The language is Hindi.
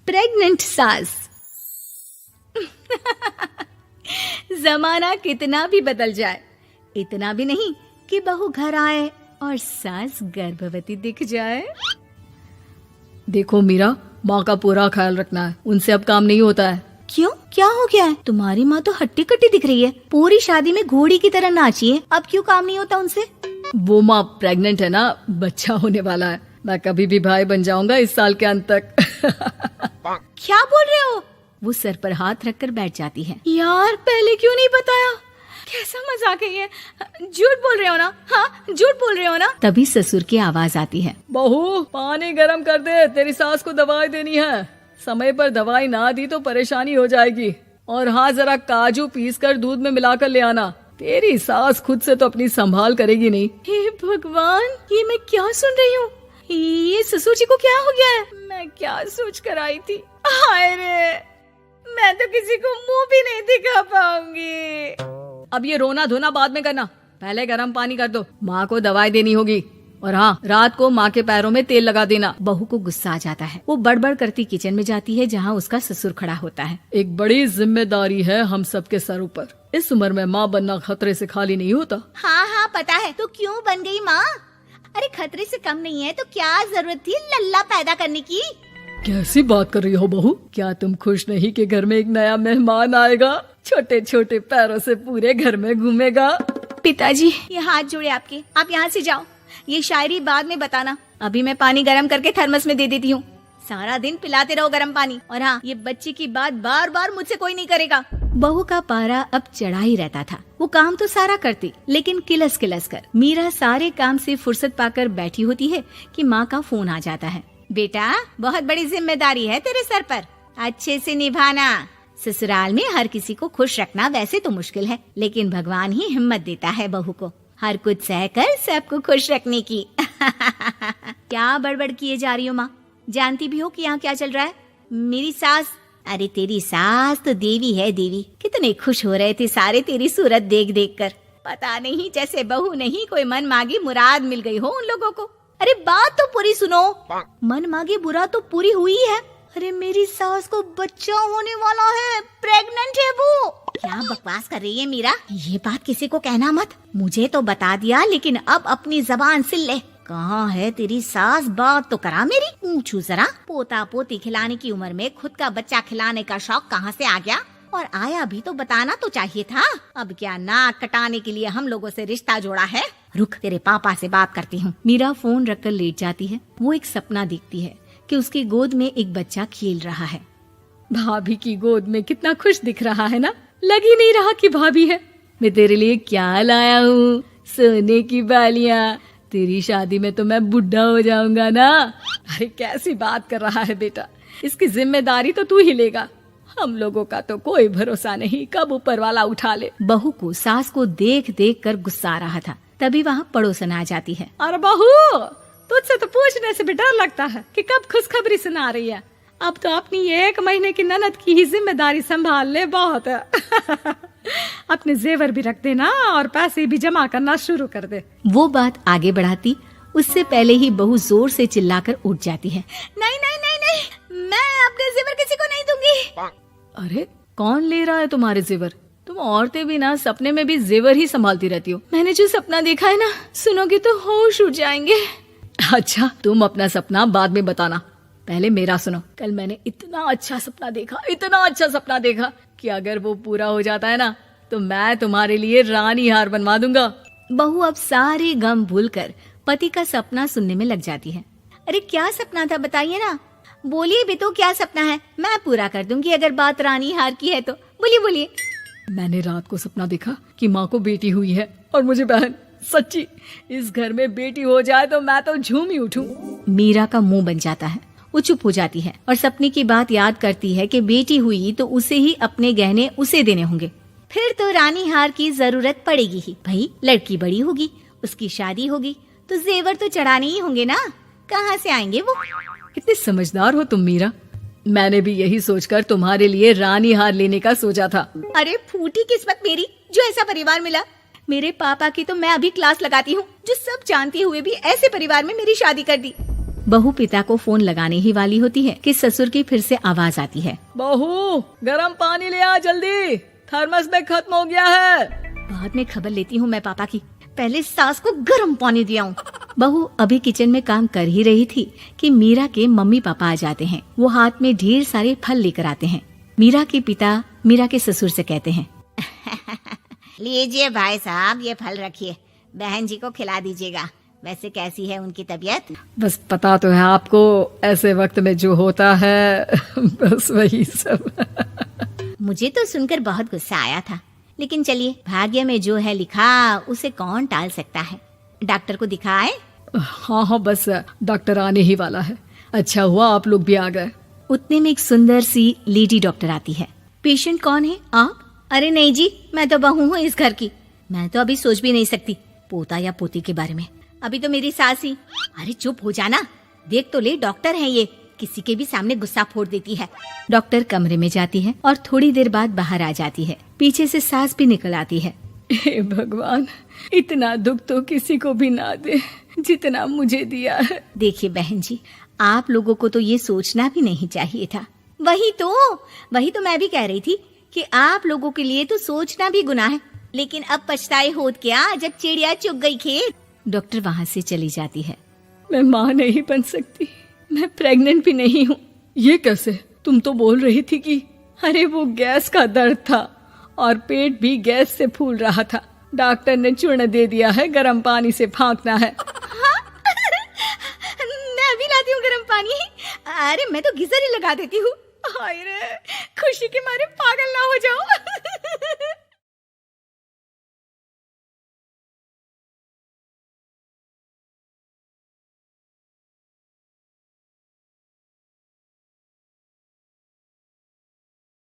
प्रेग्नेंट सास। जमाना कितना भी बदल जाए, इतना भी नहीं कि बहू घर आए और सास गर्भवती दिख जाए। देखो मीरा, माँ का पूरा ख्याल रखना है, उनसे अब काम नहीं होता है। क्यों, क्या हो गया है? तुम्हारी माँ तो हट्टी कट्टी दिख रही है, पूरी शादी में घोड़ी की तरह नाची है, अब क्यों काम नहीं होता उनसे? वो माँ प्रेग्नेंट है ना, बच्चा होने वाला है। मैं कभी भी भाई बन जाऊंगा इस साल के अंत तक। क्या बोल रहे हो? वो सर पर हाथ रखकर बैठ जाती है। यार, पहले क्यों नहीं बताया? कैसा मजाक है ये? झूठ बोल रहे हो ना? हाँ, झूठ बोल रहे हो ना? तभी ससुर की आवाज आती है। बहू, पानी गरम कर दे, तेरी सास को दवाई देनी है। समय पर दवाई ना दी तो परेशानी हो जाएगी। और हाँ, जरा काजू पीस कर दूध में मिलाकर ले आना। तेरी सास खुद से तो अपनी संभाल करेगी नहीं। हे भगवान, ये मैं क्या सुन रही हूँ? ये ससुर जी को क्या हो गया है? मैं क्या सोच कर आई थी? हाय रे, मैं तो किसी को मुंह भी नहीं दिखा पाऊंगी। अब ये रोना धोना बाद में करना, पहले गर्म पानी कर दो, माँ को दवाई देनी होगी। और हाँ, रात को माँ के पैरों में तेल लगा देना। बहू को गुस्सा आ जाता है, वो बड़बड़ करती किचन में जाती है जहाँ उसका ससुर खड़ा होता है। एक बड़ी जिम्मेदारी है हम सबके सरों पर। इस उम्र में माँ बनना खतरे से खाली नहीं होता। हाँ हाँ पता है, तो क्यों बन गई माँ? अरे खतरे से कम नहीं है तो क्या जरूरत थी लल्ला पैदा करने की? कैसी बात कर रही हो बहू? क्या तुम खुश नहीं कि घर में एक नया मेहमान आएगा, छोटे छोटे पैरों से पूरे घर में घूमेगा? पिताजी, ये हाथ जोड़े आपके, आप यहाँ से जाओ। ये शायरी बाद में बताना, अभी मैं पानी गरम करके थर्मस में दे देती हूँ। सारा दिन पिलाते रहो गरम पानी। और हाँ, ये बच्चे की बात बार बार मुझसे कोई नहीं करेगा। बहू का पारा अब चढ़ा ही रहता था। वो काम तो सारा करती, लेकिन किलस किलस कर। मीरा सारे काम से फुर्सत पाकर बैठी होती है कि माँ का फोन आ जाता है। बेटा, बहुत बड़ी जिम्मेदारी है तेरे सर पर, अच्छे से निभाना। ससुराल में हर किसी को खुश रखना वैसे तो मुश्किल है, लेकिन भगवान ही हिम्मत देता है बहू को हर कुछ सहकर सबको खुश रखने की। क्या बड़बड़ किए जा रही हो माँ? जानती भी हो कि यहाँ क्या चल रहा है? मेरी सास, अरे तेरी सास तो देवी है देवी। कितने खुश हो रहे थे सारे तेरी सूरत देख देख कर। पता नहीं जैसे बहू नहीं कोई मन मांगी मुराद मिल गई हो उन लोगों को। अरे बात तो पूरी सुनो। मन मांगी बुरा तो पूरी हुई है। अरे मेरी सास को बच्चा होने वाला है, प्रेग्नेंट है वो। क्या बकवास कर रही है मीरा? ये बात किसी को कहना मत। मुझे तो बता दिया, लेकिन अब अपनी जबान सिल ले। कहाँ है तेरी सास? बात तो करा मेरी। पूछू जरा, पोता पोती खिलाने की उम्र में खुद का बच्चा खिलाने का शौक कहाँ से आ गया? और आया भी तो बताना तो चाहिए था। अब क्या नाक कटाने के लिए हम लोगों से रिश्ता जोड़ा है? रुक, तेरे पापा से बात करती हूँ। मीरा फोन रखकर लेट जाती है। वो एक सपना देखती है कि उसकी गोद में एक बच्चा खेल रहा है। भाभी की गोद में कितना खुश दिख रहा है ना, लग ही नहीं रहा कि भाभी है। मैं तेरे लिए क्या लाया हूँ, सोने की बालियाँ। तेरी शादी में तो मैं बुढ़ा हो जाऊंगा ना। अरे कैसी बात कर रहा है बेटा, इसकी जिम्मेदारी तो तू ही लेगा। हम लोगों का तो कोई भरोसा नहीं, कब ऊपर वाला उठा ले। बहू को सास को देख देख कर गुस्सा आ रहा था। तभी वहाँ पड़ोसन आ जाती है। अरे बहू, तुझसे तो पूछने से भी डर लगता है कि कब खुशखबरी सुना रही है। अब तो अपनी 1 महीने की ननद की ही जिम्मेदारी संभाल ले, बहुत है। अपने जेवर भी रख देना और पैसे भी जमा करना शुरू कर दे। वो बात आगे बढ़ाती उससे पहले ही बहू जोर से चिल्लाकर उठ जाती है। नहीं नहीं नहीं नहीं, मैं अपने जेवर किसी को नहीं दूंगी। अरे कौन ले रहा है तुम्हारे जेवर? तुम औरतें भी ना सपने में भी जेवर ही संभालती रहती हो। मैंने जो सपना देखा है ना, सुनोगे तो होश उड़ जाएंगे। अच्छा, तुम अपना सपना बाद में बताना, पहले मेरा सुनो। कल मैंने इतना अच्छा सपना देखा कि अगर वो पूरा हो जाता है ना तो मैं तुम्हारे लिए रानी हार बनवा दूंगा। बहू अब सारे गम भूलकर पति का सपना सुनने में लग जाती है। अरे क्या सपना था, बताइए ना। बोलिए भी तो, क्या सपना है? मैं पूरा कर दूंगी अगर बात रानी हार की है तो। बोलिए बोलिए। मैंने रात को सपना देखा कि माँ को बेटी हुई है और मुझे बहन। सच्ची, इस घर में बेटी हो जाए तो मैं तो झूम ही उठूं। मीरा का मुंह बन जाता है। वो चुप हो जाती है और सपने की बात याद करती है कि बेटी हुई तो उसे ही अपने गहने उसे देने होंगे। फिर तो रानी हार की जरूरत पड़ेगी ही। भाई लड़की बड़ी होगी, उसकी शादी होगी तो जेवर तो चढ़ाने ही होंगे ना, कहाँ से आएंगे वो? कितनी समझदार हो तुम मीरा। मैंने भी यही सोचकर तुम्हारे लिए रानी हार लेने का सोचा था। अरे फूटी किस्मत मेरी जो ऐसा परिवार मिला। मेरे पापा की तो मैं अभी क्लास लगाती हूँ, जो सब जानते हुए भी ऐसे परिवार में मेरी शादी कर दी। बहू पिता को फोन लगाने ही वाली होती है कि ससुर की फिर से आवाज आती है। बहू, गरम पानी ले आ जल्दी, थर्मस में खत्म हो गया है। बाद में खबर लेती हूँ मैं पापा की, पहले सास को गर्म पानी दिया हूँ। बहू अभी किचन में काम कर ही रही थी कि मीरा के मम्मी पापा आ जाते हैं। वो हाथ में ढेर सारे फल लेकर आते हैं। मीरा के पिता मीरा के ससुर से कहते हैं, लीजिए भाई साहब, ये फल रखिए, बहन जी को खिला दीजिएगा। वैसे कैसी है उनकी तबीयत? बस पता तो है आपको, ऐसे वक्त में जो होता है बस वही सब। मुझे तो सुनकर बहुत गुस्सा आया था, लेकिन चलिए, भाग्य में जो है लिखा उसे कौन टाल सकता है। डॉक्टर को दिखाए? हाँ, बस डॉक्टर आने ही वाला है। अच्छा हुआ आप लोग भी आ गए। उतने में एक सुंदर सी लेडी डॉक्टर आती है। पेशेंट कौन है आप? अरे नहीं जी, मैं तो बहू हूँ इस घर की। मैं तो अभी सोच भी नहीं सकती पोता या पोती के बारे में। अभी तो मेरी सास ही। अरे चुप हो जाना, देख तो ले, डॉक्टर है ये, किसी के भी सामने गुस्सा फोड़ देती है। डॉक्टर कमरे में जाती है और थोड़ी देर बाद बाहर आ जाती है। पीछे से सास भी निकल आती है। हे भगवान, इतना दुख तो किसी को भी ना दे जितना मुझे दिया है। देखिए बहन जी, आप लोगों को तो ये सोचना भी नहीं चाहिए था। वही तो मैं भी कह रही थी कि आप लोगों के लिए तो सोचना भी गुनाह है, लेकिन अब पछताए होत क्या जब चिड़िया चुग गई खेत। डॉक्टर वहाँ से चली जाती है। मैं माँ नहीं बन सकती, मैं प्रेग्नेंट भी नहीं हूँ। ये कैसे? तुम तो बोल रही थी कि अरे वो गैस का दर्द था और पेट भी गैस से फूल रहा था। डॉक्टर ने चूर्ण दे दिया है, गर्म पानी से फांकना है। मैं अभी लाती हूँ गर्म पानी। अरे मैं तो गीजर ही लगा देती हूँ। हाय रे, खुशी के मारे पागल ना हो जाओ।